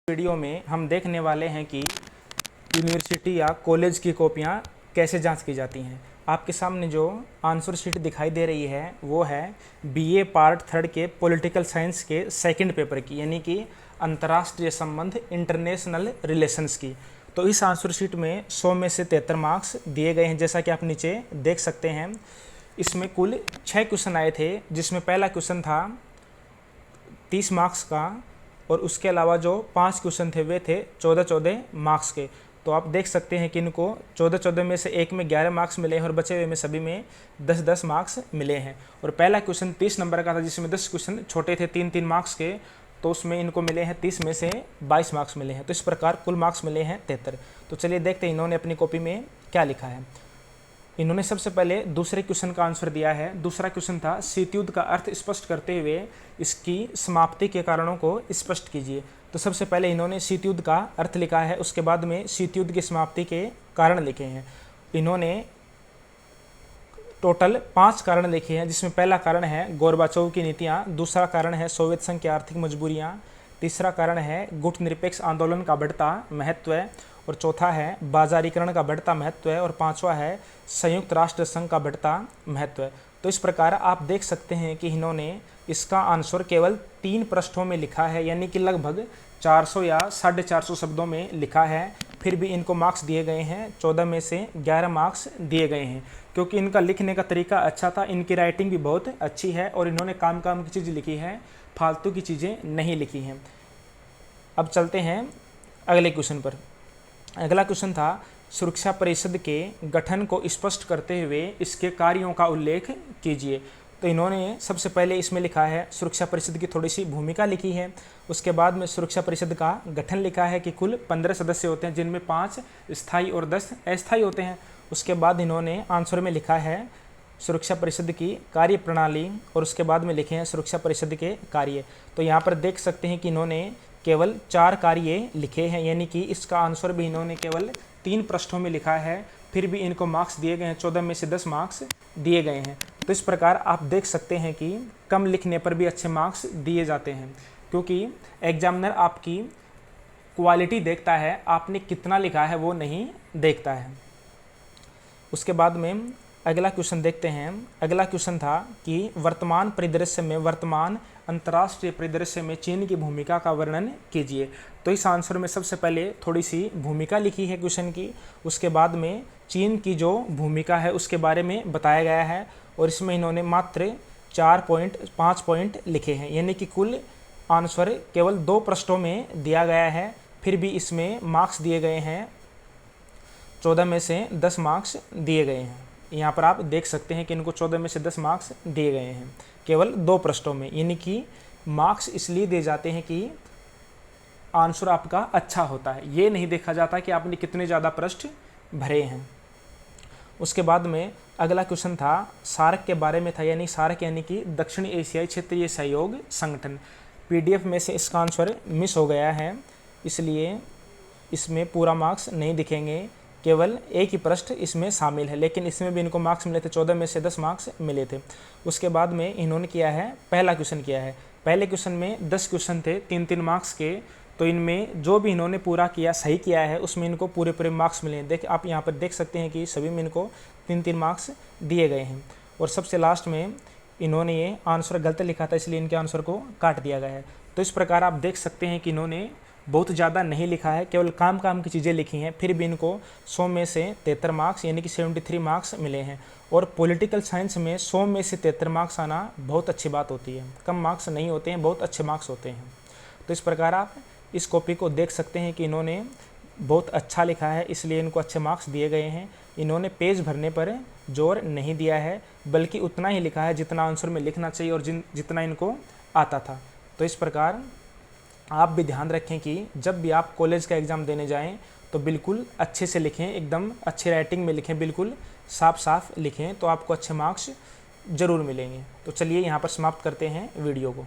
Video में हम देखने वाले हैं कि यूनिवर्सिटी या कॉलेज की कॉपियां कैसे जांच की जाती हैं। आपके सामने जो आंसर शीट दिखाई दे रही है वो है बीए पार्ट 3 के पॉलिटिकल साइंस के सेकंड पेपर की, यानी कि अंतर्राष्ट्रीय संबंध इंटरनेशनल रिलेशंस की। तो इस आंसर शीट में 100 में से 73 मार्क्स दिए गए हैं, जैसा कि आप नीचे देख सकते हैं। इसमें कुल 6 क्वेश्चन आए थे, जिसमें पहला क्वेश्चन था 30 मार्क्स का और उसके अलावा जो 5 क्वेश्चन थे वे थे 14-14 मार्क्स के। तो आप देख सकते हैं कि इनको 14-14 में से एक में 11 मार्क्स मिले हैं और बचे हुए में सभी में 10-10 मार्क्स मिले हैं। और पहला क्वेश्चन 30 नंबर का था, जिसमें 10 क्वेश्चन छोटे थे 3-3 मार्क्स के, तो उसमें इनको मिले हैं 30 में से 22 मार्क्स मिले हैं। तो इस प्रकार कुल मार्क्स मिले हैं 73। तो चलिए देखते हैं इन्होंने अपनी कॉपी में क्या लिखा है। इन्होंने सबसे पहले दूसरे क्वेश्चन का आंसर दिया है। दूसरा क्वेश्चन था शीत युद्ध का अर्थ स्पष्ट करते हुए इसकी समाप्ति के कारणों को स्पष्ट कीजिए। तो सबसे पहले इन्होंने शीत युद्ध का अर्थ लिखा है, उसके बाद में शीत युद्ध की समाप्ति के कारण लिखे हैं। इन्होंने टोटल 5 कारण लिखे हैं, जिसमें पहला कारण है गोरबाचोव की नीतियाँ, दूसरा कारण है सोवियत संघ की आर्थिक मजबूरियाँ, तीसरा कारण है गुटनिरपेक्ष आंदोलन का बढ़ता महत्व, और चौथा है बाजारीकरण का बढ़ता महत्व है, और पांचवा है संयुक्त राष्ट्र संघ का बढ़ता महत्व है। तो इस प्रकार आप देख सकते हैं कि इन्होंने इसका आंसर केवल 3 पृष्ठों में लिखा है, यानी कि लगभग 400 या 450 शब्दों में लिखा है। फिर भी इनको मार्क्स दिए गए हैं, 14 में से 11 मार्क्स दिए गए हैं, क्योंकि इनका लिखने का तरीका अच्छा था, इनकी राइटिंग भी बहुत अच्छी है और इन्होंने काम काम की चीज़ लिखी है, फालतू की चीज़ें नहीं लिखी हैं। अब चलते हैं अगले क्वेश्चन पर। अगला क्वेश्चन था सुरक्षा परिषद के गठन को स्पष्ट करते हुए इसके कार्यों का उल्लेख कीजिए। तो इन्होंने सबसे पहले इसमें लिखा है सुरक्षा परिषद की थोड़ी सी भूमिका लिखी है, उसके बाद में सुरक्षा परिषद का गठन लिखा है कि कुल 15 सदस्य होते हैं, जिनमें 5 स्थायी और 10 अस्थायी होते हैं। उसके बाद इन्होंने आंसर में लिखा है सुरक्षा परिषद की कार्य प्रणाली, और उसके बाद में लिखे हैं सुरक्षा परिषद के कार्य। तो यहाँ पर देख सकते हैं कि इन्होंने केवल 4 कार्य लिखे हैं, यानी कि इसका आंसर भी इन्होंने केवल 3 पृष्ठों में लिखा है। फिर भी इनको मार्क्स दिए गए हैं, 14 में से 10 मार्क्स दिए गए हैं। तो इस प्रकार आप देख सकते हैं कि कम लिखने पर भी अच्छे मार्क्स दिए जाते हैं, क्योंकि एग्जामिनर आपकी क्वालिटी देखता है, आपने कितना लिखा है वो नहीं देखता है। उसके बाद में अगला क्वेश्चन देखते हैं। अगला क्वेश्चन था कि वर्तमान परिदृश्य में, वर्तमान अंतर्राष्ट्रीय परिदृश्य में चीन की भूमिका का वर्णन कीजिए। तो इस आंसर में सबसे पहले थोड़ी सी भूमिका लिखी है क्वेश्चन की, उसके बाद में चीन की जो भूमिका है उसके बारे में बताया गया है, और इसमें इन्होंने मात्र 5 पॉइंट लिखे हैं, यानी कि कुल आंसर केवल 2 पृष्ठों में दिया गया है। फिर भी इसमें मार्क्स दिए गए हैं, 14 में से 10 मार्क्स दिए गए हैं। यहाँ पर आप देख सकते हैं कि इनको 14 में से 10 मार्क्स दिए गए हैं केवल 2 पृष्ठों में, यानी कि मार्क्स इसलिए दिए जाते हैं कि आंसर आपका अच्छा होता है, ये नहीं देखा जाता कि आपने कितने ज़्यादा पृष्ठ भरे हैं। उसके बाद में अगला क्वेश्चन था सार्क के बारे में था, यानी सार्क यानी कि दक्षिणी एशियाई क्षेत्रीय सहयोग संगठन। PDF में से इसका आंसर मिस हो गया है, इसलिए इसमें पूरा मार्क्स नहीं दिखेंगे, केवल एक ही पृष्ठ इसमें शामिल है, लेकिन इसमें भी इनको मार्क्स मिले थे, 14 में से 10 मार्क्स मिले थे। उसके बाद में इन्होंने किया है पहला क्वेश्चन किया है। पहले क्वेश्चन में 10 क्वेश्चन थे 3-3 मार्क्स के, तो इनमें जो भी इन्होंने पूरा किया सही किया है उसमें इनको पूरे मार्क्स मिले हैं। आप यहाँ पर देख सकते हैं कि सभी में इनको 3-3 मार्क्स दिए गए हैं। और सबसे लास्ट में इन्होंने ये आंसर गलत लिखा था, इसलिए इनके आंसर को काट दिया गया है। तो इस प्रकार आप देख सकते हैं कि इन्होंने बहुत ज़्यादा नहीं लिखा है, केवल काम काम की चीज़ें लिखी हैं। फिर भी इनको 100 में से 73 मार्क्स यानी कि 73 मार्क्स मिले हैं। और पॉलिटिकल साइंस में 100 में से 73 मार्क्स आना बहुत अच्छी बात होती है, कम मार्क्स नहीं होते हैं, बहुत अच्छे मार्क्स होते हैं। तो इस प्रकार आप इस कॉपी को देख सकते हैं कि इन्होंने बहुत अच्छा लिखा है, इसलिए इनको अच्छे मार्क्स दिए गए हैं। इन्होंने पेज भरने पर जोर नहीं दिया है, बल्कि उतना ही लिखा है जितना आंसर में लिखना चाहिए और जितना इनको आता था। तो इस प्रकार आप भी ध्यान रखें कि जब भी आप कॉलेज का एग्ज़ाम देने जाएं तो बिल्कुल अच्छे से लिखें, एकदम अच्छी राइटिंग में लिखें, बिल्कुल साफ लिखें, तो आपको अच्छे मार्क्स ज़रूर मिलेंगे। तो चलिए यहाँ पर समाप्त करते हैं वीडियो को।